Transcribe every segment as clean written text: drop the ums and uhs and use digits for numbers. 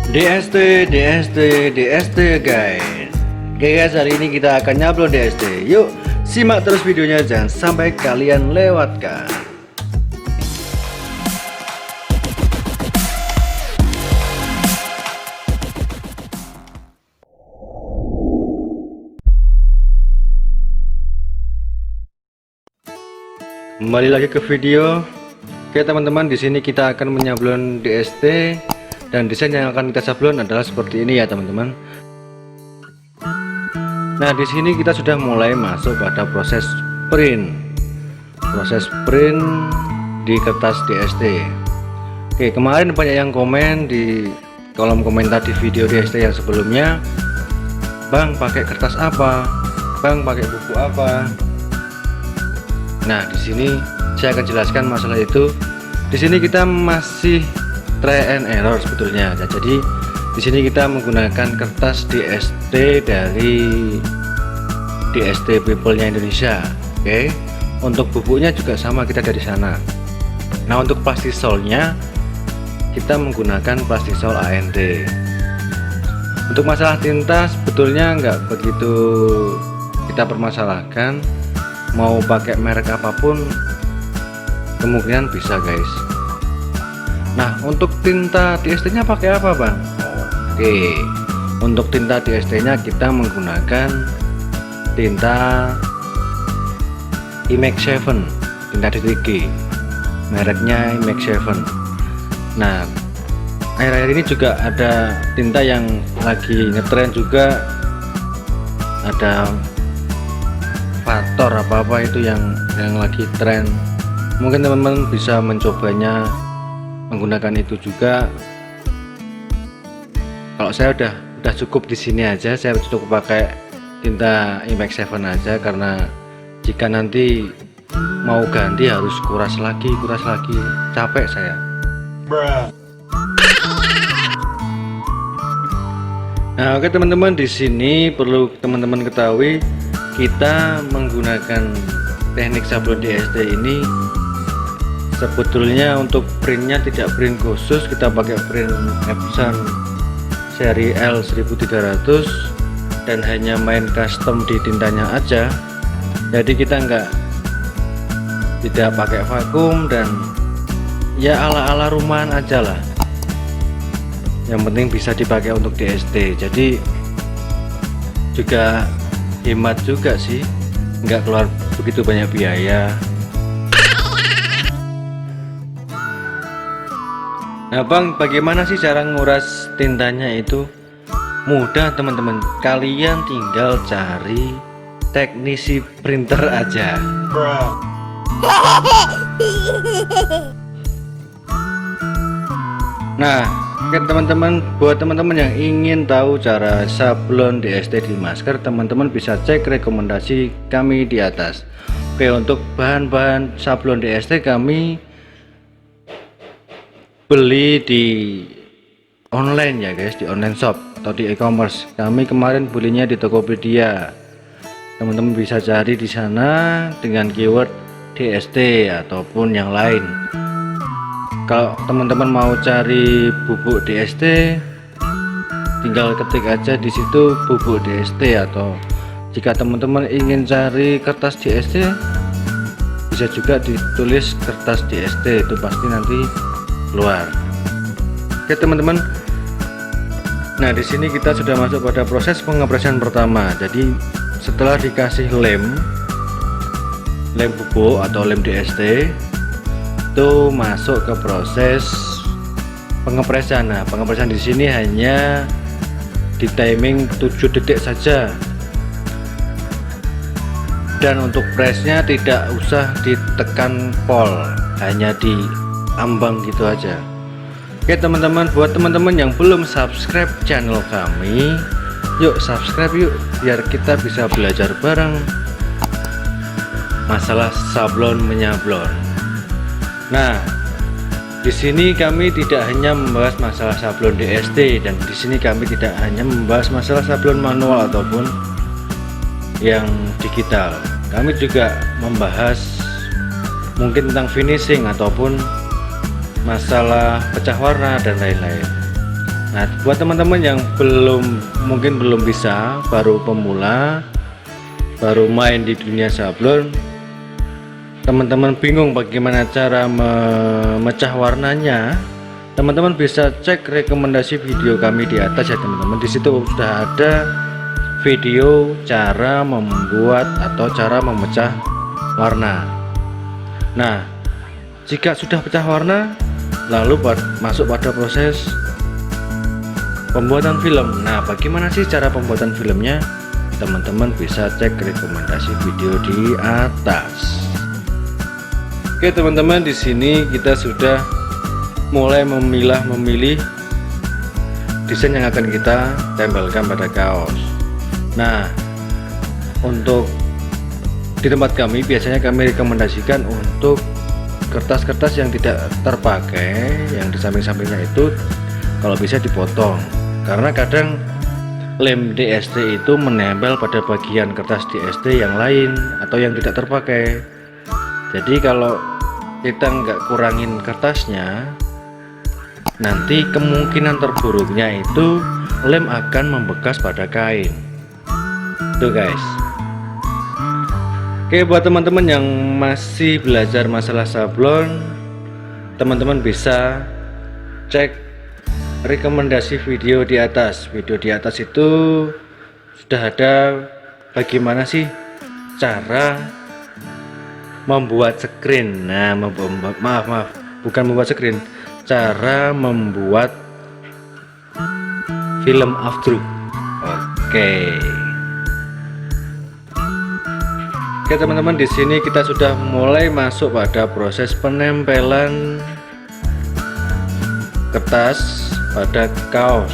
DST, DST, DST guys. Oke guys, hari ini kita akan nyablon DST. Yuk simak terus videonya, jangan sampai kalian lewatkan. Kembali lagi ke video. Oke teman-teman, di sini kita akan menyablon DST. Dan desain yang akan kita sablon adalah seperti ini ya teman-teman. Nah di sini kita sudah mulai masuk pada proses print di kertas DST. Oke, kemarin banyak yang komen di kolom komentar di video DST yang sebelumnya, Bang pakai kertas apa, Bang pakai buku apa. Nah di sini saya akan jelaskan masalah itu. Di sini kita masih try and error sebetulnya. Nah, jadi di sini kita menggunakan kertas DST dari DST People-nya Indonesia. Oke. Untuk bukunya juga sama, kita dari sana. Nah, untuk plastisol-nya kita menggunakan plastisol AND. Untuk masalah tinta sebetulnya nggak begitu kita permasalahkan. Mau pakai merek apapun kemungkinan bisa guys. Nah untuk tinta DST nya pakai apa Bang? Oke, untuk tinta DST nya kita menggunakan tinta IMAX 7, tinta DTG, mereknya IMAX 7. Nah akhir-akhir ini juga ada tinta yang lagi ngetren juga, ada Fator apa-apa itu yang lagi tren. Mungkin teman-teman bisa mencobanya menggunakan itu juga. Kalau saya udah cukup di sini aja, saya cukup pakai tinta IMAX 7 aja, karena jika nanti mau ganti harus kuras lagi, capek saya. Nah oke teman-teman, di sini perlu teman-teman ketahui, kita menggunakan teknik sablon DST ini sebetulnya untuk printnya tidak print khusus, kita pakai print Epson seri L1300 dan hanya main custom di tintanya aja. Jadi kita tidak pakai vakum dan ya ala-ala rumahan aja lah. Yang penting bisa dipakai untuk DST. Jadi juga hemat juga sih, nggak keluar begitu banyak biaya. Nah Bang, bagaimana sih cara nguras tintanya itu? Mudah teman-teman, kalian tinggal cari teknisi printer aja. Nah oke teman-teman, buat teman-teman yang ingin tahu cara sablon DST di masker, teman-teman bisa cek rekomendasi kami di atas. Oke, untuk bahan-bahan sablon DST kami beli di online ya guys, di online shop atau di e-commerce. Kami kemarin belinya di Tokopedia. Teman-teman bisa cari di sana dengan keyword DST ataupun yang lain. Kalau teman-teman mau cari bubuk DST, tinggal ketik aja di situ bubuk DST, atau jika teman-teman ingin cari kertas DST bisa juga ditulis kertas DST, itu pasti nanti keluar. Oke teman-teman, nah di sini kita sudah masuk pada proses pengepresan pertama. Jadi setelah dikasih lem bubuk atau lem DST, itu masuk ke proses pengepresan. Nah pengepresan di sini hanya di timing 7 detik saja, dan untuk pressnya tidak usah ditekan pol, hanya di ambang gitu aja. Oke teman-teman, buat teman-teman yang belum subscribe channel kami, yuk subscribe yuk, biar kita bisa belajar bareng masalah sablon menyablon. Nah di sini kami tidak hanya membahas masalah sablon DST, dan di sini kami tidak hanya membahas masalah sablon manual ataupun yang digital. Kami juga membahas mungkin tentang finishing ataupun masalah pecah warna dan lain-lain. Nah, buat teman-teman yang mungkin belum bisa, baru pemula, baru main di dunia sablon, teman-teman bingung bagaimana cara memecah warnanya, teman-teman bisa cek rekomendasi video kami di atas ya teman-teman. Di situ sudah ada video cara membuat atau cara memecah warna. Nah, jika sudah pecah warna, lalu masuk pada proses pembuatan film. Nah, bagaimana sih cara pembuatan filmnya? Teman-teman bisa cek rekomendasi video di atas. Oke teman-teman, di sini kita sudah mulai memilih desain yang akan kita tempelkan pada kaos. Nah, untuk di tempat kami biasanya kami rekomendasikan untuk kertas-kertas yang tidak terpakai, yang di samping-sampingnya itu kalau bisa dipotong, karena kadang lem DST itu menempel pada bagian kertas DST yang lain atau yang tidak terpakai. Jadi kalau kita nggak kurangin kertasnya, nanti kemungkinan terburuknya itu lem akan membekas pada kain tuh guys. Oke, buat teman-teman yang masih belajar masalah sablon, teman-teman bisa cek rekomendasi video di atas. Video di atas itu sudah ada bagaimana sih cara membuat screen. Nah, maaf, bukan membuat screen, cara membuat film after. Oke teman-teman, di sini kita sudah mulai masuk pada proses penempelan kertas pada kaos.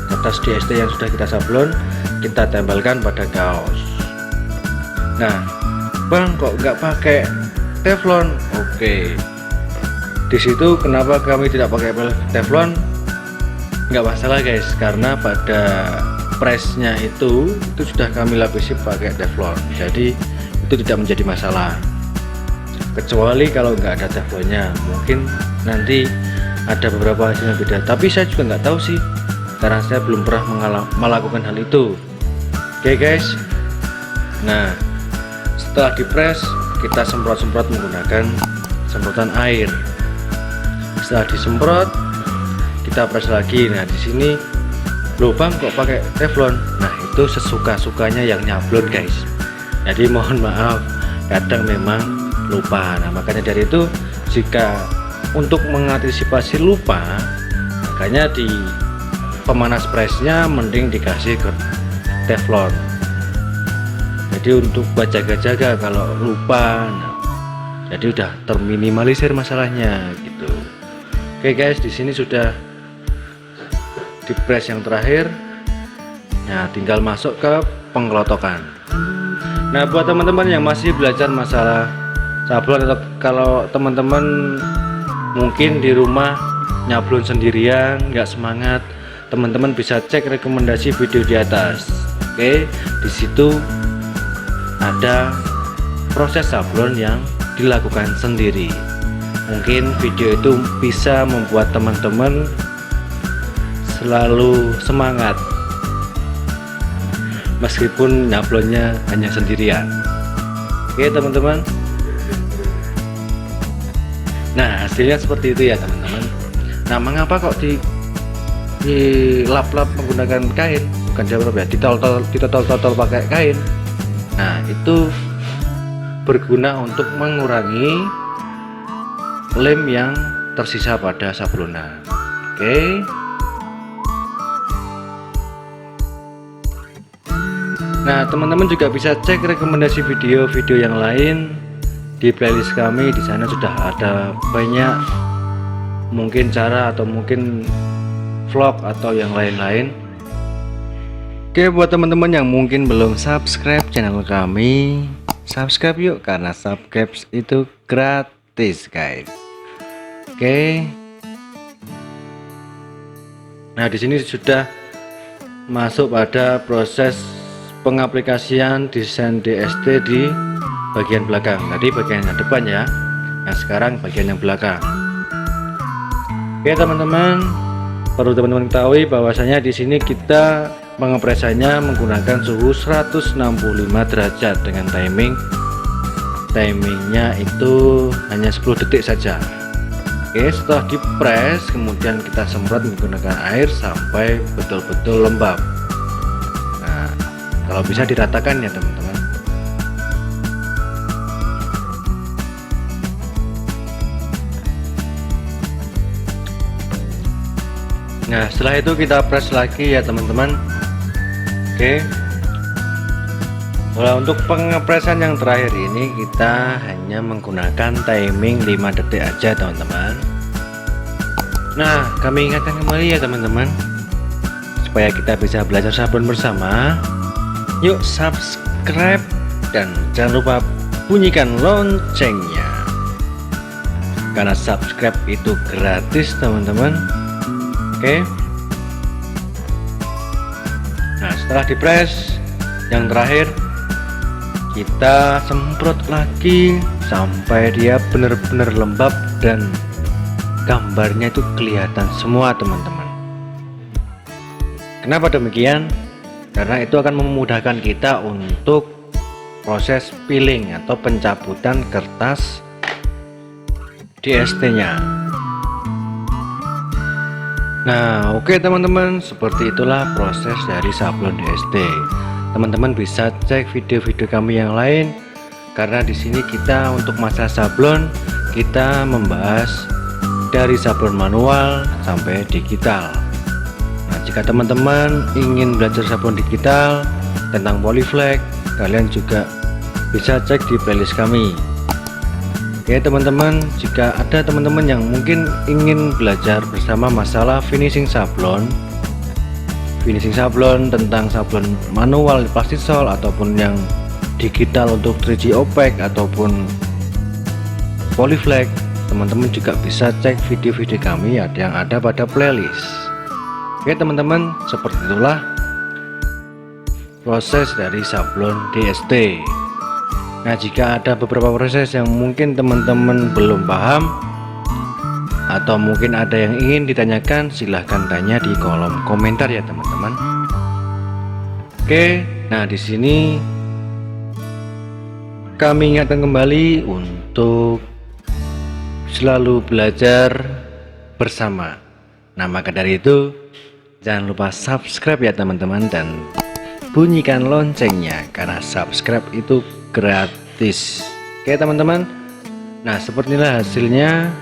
Kertas DST yang sudah kita sablon kita tempelkan pada kaos. Nah, bang kok nggak pakai teflon? Oke, di situ kenapa kami tidak pakai teflon? Nggak masalah guys, karena pada pressnya itu sudah kami lapisi pakai teflon, jadi itu tidak menjadi masalah. Kecuali kalau nggak ada teflonnya, mungkin nanti ada beberapa hasil yang beda, tapi saya juga nggak tahu sih karena saya belum pernah melakukan hal itu. Oke guys, nah setelah dipres kita semprot-semprot menggunakan semprotan air. Setelah disemprot kita pres lagi. Nah, di sini lubang kok pakai teflon? Nah, itu sesuka-sukanya yang nyablon guys, jadi mohon maaf kadang memang lupa. Nah, makanya dari itu jika untuk mengantisipasi lupa, makanya di pemanas presnya mending dikasih ke teflon. Jadi untuk jaga-jaga kalau lupa, nah, jadi udah terminimalisir masalahnya gitu. Oke guys, di sini sudah di press yang terakhir. Nah, tinggal masuk ke penggelotokan. Nah, buat teman-teman yang masih belajar masalah sablon, atau kalau teman-teman mungkin di rumah nyablon sendirian nggak semangat, teman-teman bisa cek rekomendasi video di atas. Oke, di situ ada proses sablon yang dilakukan sendiri. Mungkin video itu bisa membuat teman-teman selalu semangat meskipun nyablonnya hanya sendirian. Oke teman-teman, nah hasilnya seperti itu ya teman-teman. Nah, mengapa kok di lap-lap menggunakan kain, bukan diaprop ya, ditotol pakai kain? Nah, itu berguna untuk mengurangi lem yang tersisa pada sablonan. Oke. Nah, teman-teman juga bisa cek rekomendasi video-video yang lain di playlist kami. Di sana sudah ada banyak mungkin cara atau mungkin vlog atau yang lain-lain. Oke, buat teman-teman yang mungkin belum subscribe channel kami, subscribe yuk, karena subscribe itu gratis guys. Oke. Nah, di sini sudah masuk pada proses pengaplikasian desain DST di bagian belakang. Tadi bagian yang depan ya, yang sekarang bagian yang belakang. Oke teman-teman, perlu teman-teman ketahui bahwasanya di sini kita pengepresannya menggunakan suhu 165 derajat dengan timingnya itu hanya 10 detik saja. Oke, setelah dipres kemudian kita semprot menggunakan air sampai betul-betul lembab. Nah, kalau bisa diratakan ya teman-teman. Nah, setelah itu kita press lagi ya teman-teman. Oke. Kalau untuk pengepresan yang terakhir ini kita hanya menggunakan timing 5 detik aja teman-teman. Nah, kami ingatkan kembali ya teman-teman, supaya kita bisa belajar sablon bersama. Yuk subscribe dan jangan lupa bunyikan loncengnya, karena subscribe itu gratis teman-teman. Oke. Nah, setelah dipres yang terakhir kita semprot lagi sampai dia benar-benar lembab dan gambarnya itu kelihatan semua teman-teman. Kenapa demikian? Karena itu akan memudahkan kita untuk proses peeling atau pencabutan kertas DST nya. Nah, oke teman-teman, seperti itulah proses dari sablon DST. Teman-teman bisa cek video-video kami yang lain, karena di sini kita untuk masalah sablon kita membahas dari sablon manual sampai digital. Nah, jika teman-teman ingin belajar sablon digital tentang polyflex, kalian juga bisa cek di playlist kami. Oke teman-teman, jika ada teman-teman yang mungkin ingin belajar bersama masalah finishing sablon tentang sablon manual plastisol ataupun yang digital untuk 3G opaque ataupun polyflex, teman-teman juga bisa cek video-video kami yang ada pada playlist. Oke teman-teman, seperti itulah proses dari sablon DST. Nah, jika ada beberapa proses yang mungkin teman-teman belum paham atau mungkin ada yang ingin ditanyakan, silahkan tanya di kolom komentar ya teman-teman. Oke, nah di sini kami ingatkan kembali untuk selalu belajar bersama. Nah, maka dari itu jangan lupa subscribe ya teman-teman dan bunyikan loncengnya, karena subscribe itu gratis. Oke teman-teman, nah seperti inilah hasilnya.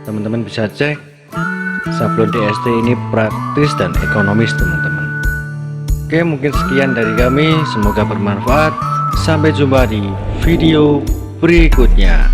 Teman-teman bisa cek sablon DST ini praktis dan ekonomis teman-teman. Oke, mungkin sekian dari kami, semoga bermanfaat. Sampai jumpa di video berikutnya.